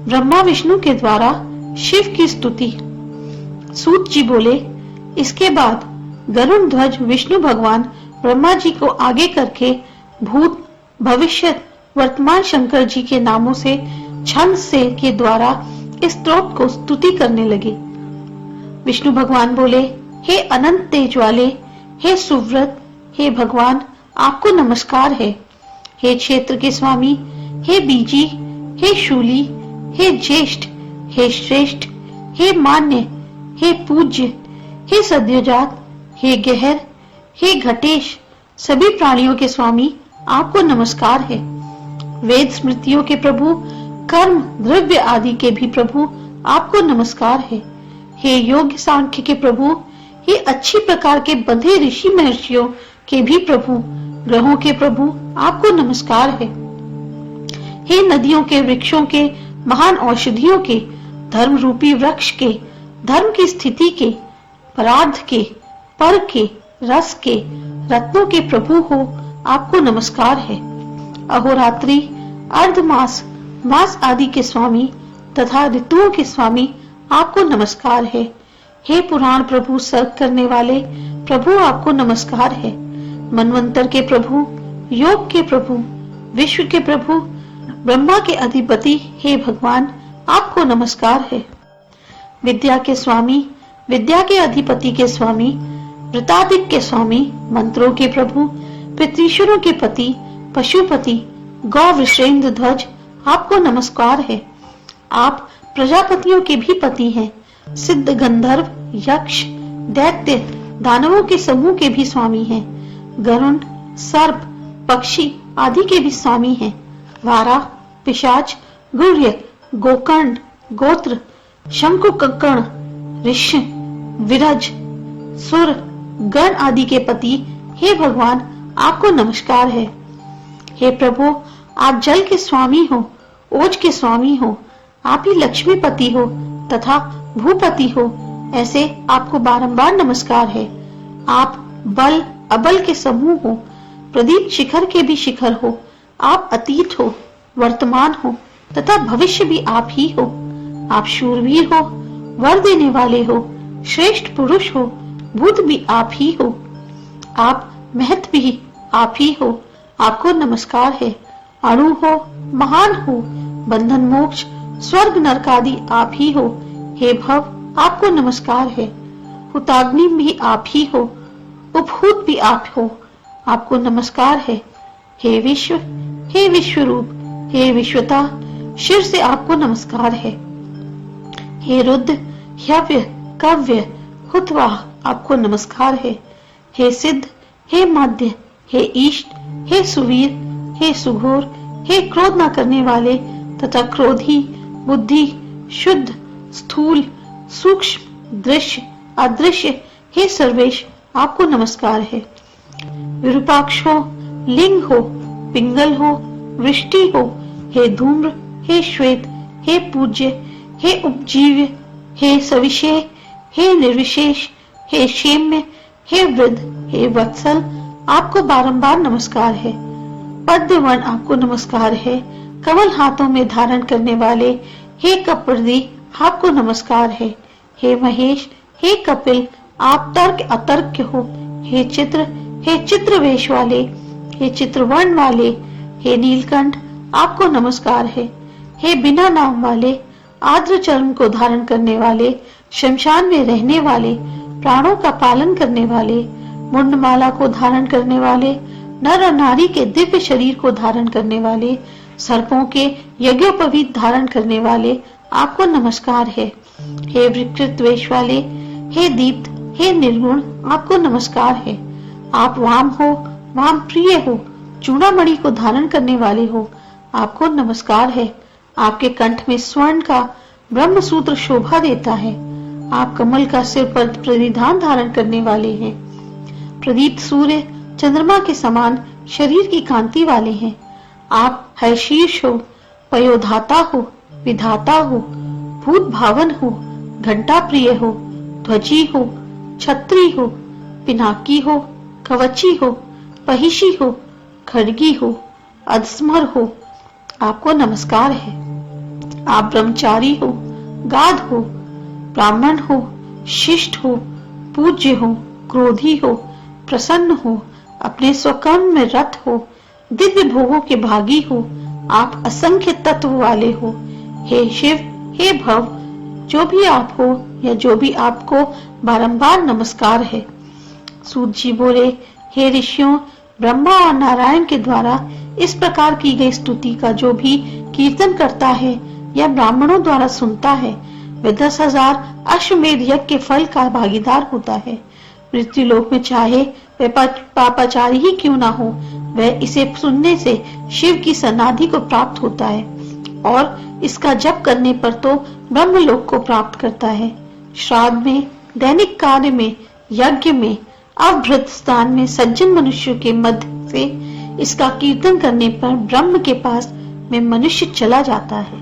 ब्रह्मा विष्णु के द्वारा शिव की स्तुति। सूत जी बोले, इसके बाद गरुड़ ध्वज विष्णु भगवान ब्रह्मा जी को आगे करके भूत, भविष्य, वर्तमान शंकर जी के नामों से छंद से के द्वारा इस स्तोत्र को स्तुति करने लगे। विष्णु भगवान बोले, हे अनंत तेज वाले, हे सुव्रत, हे भगवान, आपको नमस्कार है। हे क्षेत्र के स्वामी, हे बीजी, हे शूली, हे ज्येष्ठ, हे श्रेष्ठ, हे मान्य, हे पूज्य, हे सद्योजात, हे गहर, हे घटेश, सभी प्राणियों के स्वामी, आपको नमस्कार है। वेद स्मृतियों के प्रभु, कर्म, द्रव्य आदि के भी प्रभु, आपको नमस्कार है। हे योग्य सांख्य के प्रभु, हे अच्छी प्रकार के बंधे ऋषि महर्षियों के भी प्रभु, ग्रहों के प्रभु, आपको नमस्कार है। हे नदियों के, वृक्षों के, महान औषधियों के, धर्म रूपी वृक्ष के, धर्म की स्थिति के, परार्थ के, पर के, रस के, रत्नों के प्रभु हो, आपको नमस्कार है। अहोरात्रि, अर्धमास, मास आदि के स्वामी तथा ऋतुओं के स्वामी, आपको नमस्कार है। हे पुराण प्रभु, सर्ग करने वाले प्रभु, आपको नमस्कार है। मनवंतर के प्रभु, योग के प्रभु, विश्व के प्रभु, ब्रह्मा के अधिपति, हे भगवान, आपको नमस्कार है। विद्या के स्वामी, विद्या के अधिपति के स्वामी, वृतादिक के स्वामी, मंत्रों के प्रभु, पितृश्वरों के पति, पशुपति, गौ वृषेंद्र ध्वज, आपको नमस्कार है। आप प्रजापतियों के भी पति हैं। सिद्ध, गंधर्व, यक्ष, दैत्य, दानवों के समूह के भी स्वामी हैं। गरुण, सर्प, पक्षी आदि के भी स्वामी हैं। वारा, पिशाच, गुर्य, गोकर्ण, गोत्र, शंकुकर्ण, ऋष, विरज, सुर, गण आदि के पति, हे भगवान, आपको नमस्कार है। हे प्रभु, आप जल के स्वामी हो, ओज के स्वामी हो, आप ही लक्ष्मीपति हो तथा भूपति हो, ऐसे आपको बारंबार नमस्कार है। आप बल, अबल के समूह हो, प्रदीप शिखर के भी शिखर हो, आप अतीत हो, वर्तमान हो तथा भविष्य भी आप ही हो। आप शूरवीर हो, वर देने वाले हो, श्रेष्ठ पुरुष हो, भूत भी आप ही हो, आप महत भी आप ही हो, आपको नमस्कार है। अणु हो, महान हो, बंधन मोक्ष, स्वर्ग नरक आदि आप ही हो, हे भव, आपको नमस्कार है। हुताग्नि भी आप ही हो, उपहूत भी आप हो, आपको नमस्कार है। हे विश्व, हे विश्वरूप, हे विश्वता, शिर से आपको नमस्कार है। हे रुद्र, ह्यव्य, कव्य, हुतवाह, आपको नमस्कार है। हे सिद्ध, हे मध्य, हे ईष्ट, हे सुवीर, हे सुघोर, हे क्रोध न करने वाले तथा क्रोधी, बुद्धि, शुद्ध, स्थूल, सूक्ष्म, दृश्य, अदृश्य, हे सर्वेश, आपको नमस्कार है। विरूपाक्ष हो, लिंग हो, पिंगल हो, वृष्टि हो, हे धूम्र, हे श्वेत, हे पूज्य, हे उपजीव्य, हे सविशेष, हे निर्विशेष, हे क्षेम्य, हे वृद्ध, हे वत्सल, आपको बारंबार नमस्कार है। पद्मवर्ण, आपको नमस्कार है। कमल हाथों में धारण करने वाले, हे कपर्दी, आपको नमस्कार है। हे महेश, हे कपिल, आप तर्क अतर्क हो। हे चित्रवेश वाले, हे चित्रवर्ण वाले, हे नीलकंठ, आपको नमस्कार है। हे बिना नाम वाले, आर्द्र चर्म को धारण करने वाले, शमशान में रहने वाले, प्राणों का पालन करने वाले, मुंडमाला को धारण करने वाले, नर और नारी के दिव्य शरीर को धारण करने वाले, सर्पों के यज्ञोपवीत धारण करने वाले, आपको नमस्कार है। हे विकृत वेश वाले, हे दीप्त, हे निर्गुण, आपको नमस्कार है। आप वाम हो, वाम प्रिय हो, चूड़ामणि को धारण करने वाले हो, आपको नमस्कार है। आपके कंठ में स्वर्ण का ब्रह्म सूत्र शोभा देता है। आप कमल का सिर पर परिधान धारण करने वाले हैं। प्रदीप्त सूर्य चंद्रमा के समान शरीर की कांति वाले हैं। आप हयशीर्ष हो, पयोधाता हो, विधाता हो, भूत भावन हो, घंटा प्रिय हो, ध्वजी हो, छत्री हो, पिनाकी हो, कवची हो, पहिषी हो, खड़गी हो, अधस्मर हो, आपको नमस्कार है। आप ब्रह्मचारी हो, गाद हो, ब्राह्मण हो, शिष्ट हो, पूज्य हो, क्रोधी हो, प्रसन्न हो, अपने स्वकर्म में रत हो, दिव्य भोगों के भागी हो, आप असंख्य तत्व वाले हो। हे शिव, हे भव, जो भी आप हो या जो भी आपको बारंबार नमस्कार है। सूत जी बोले, हे ऋषियों, ब्रह्मा और नारायण के द्वारा इस प्रकार की गई स्तुति का जो भी कीर्तन करता है या ब्राह्मणों द्वारा सुनता है, वह 10,000 अश्वमेध यज्ञ के फल का भागीदार होता है। मृत्युलोक में चाहे वह पापाचारी ही क्यों ना हो, वह इसे सुनने से शिव की समाधि को प्राप्त होता है और इसका जप करने पर तो ब्रह्मलोक को प्राप्त करता है। श्राद्ध में, दैनिक कार्य में, यज्ञ में, अवभृत स्थान में सज्जन मनुष्यों के मध्य से इसका कीर्तन करने पर ब्रह्म के पास में मनुष्य चला जाता है।